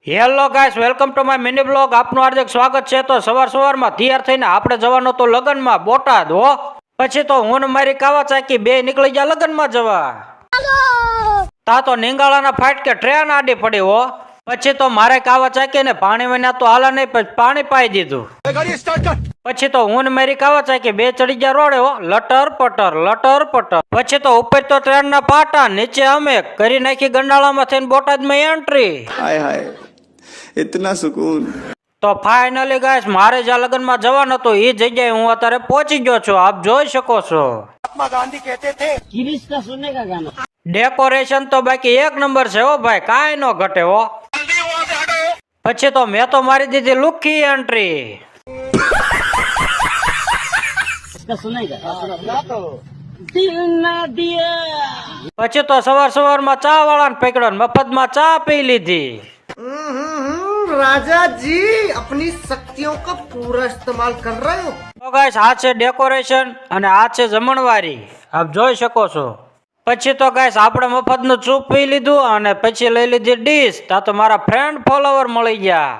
Hello guys, welcome to my mini blog. આપનું હાર્દિક સ્વાગત છે. તો સવારમાં તૈયાર થઈને આપણે જવાનો તો લગનમાં બોટાદ હો. પછી તો હું ને મારી કાવા ચાકી બે નીકળી ગયા લગનમાં જવા. તા તો નિંગાળાના ફાટ કે ટ્રેન આડી પડી હો. પછી તો મારે કાવા ચાકી ને પાણી વિના તો હાલા નહીં, પછી પાણી પાઈ દીધું. પછી તો હું ને મારી કાવા ચાકી બે ચડી ગયા રોડે હો, લટર પટર લટર પટર. પછી તો ઉપર તો ટ્રેન ના પાટા, નીચે અમે કરી નાખી ગંડાળામાં થઈને બોટાદમાં એન્ટ્રી. हाय हाय इतना सुकून. તો ફાઇનલી ગાઈસ, મારે જ્યાં લગ્નમાં જવાનું હતું એ જગ્યાએ હું અત્યારે પહોંચી ગયો છું. આપ જોઈ શકો છો. महात्मा गांधी कहते थे गिरीश का सुनने का गाना। ડેકોરેશન તો બાકી એક નંબર છે હો ભાઈ, કાંઈ નો ઘટે હો. પછી તો મેં તો મારી દીધી લુખી એન્ટ્રી. इसका सुनेगा दिल ना दिया। પછી તો સવારમાં ચા વાળાને પકડ્યો, મફતમાં ચા પી લીધી. राजा जी अपनी शक्तियों का पूरा इस्तेमाल कर रहे हो. તો ગાઈસ, આ છે ડેકોરેશન અને આ છે જમણવારી, આપ જોઈ શકો છો. પછી તો ગાઈસ, આપણે મફતનું ચૂપ પી લીધું અને પછી લઈ લીધી ડીશ. તા તો મારા ફ્રેન્ડ ફોલોવર મળી ગયા.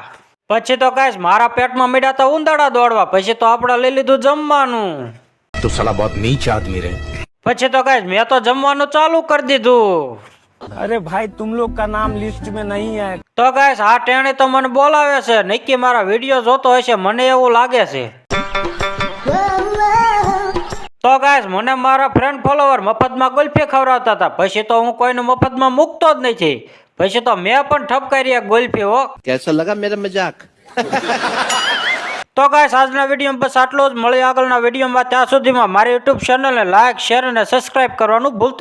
પછી તો ગાઈસ, મારા પેટમાં મીડા તો ઉંદરડા દોડવા. પછી તો આપણે લઈ લીધું જમવાનું. तो साला बहुत नीच आदमी रहे. પછી તો ગાઈસ, મેં તો જમવાનું ચાલુ કરી દીધું. अरे भाई तुम लोग का नाम लिस्ट में नहीं है. તો ગાઈસ, આ ટેણી તો મને બોલાવે છે. નક્કી મારા વિડીયો જોતો હશે, મને એવું લાગે છે. તો ગાઈસ, મને મારા ફ્રેન્ડ ફોલોવર મફતમાં ગોલ્ફી ખવડાવતા હતા. પછી તો હું કોઈને મફતમાં મૂકતો જ નથી. પછી તો મેં પણ ઠપકારી એક ગોલ્ફી હો. कैसा लगा मेरा मजाक? તો ગાઈસ, આજના વિડીયોમાં બસ આટલું જ. મળી આગળના વિડીયોમાં. ત્યાં સુધીમાં મારી યુટ્યુબ ચેનલને લાઈક, શેર અને સબસ્ક્રાઇબ કરવાનું ભૂલતા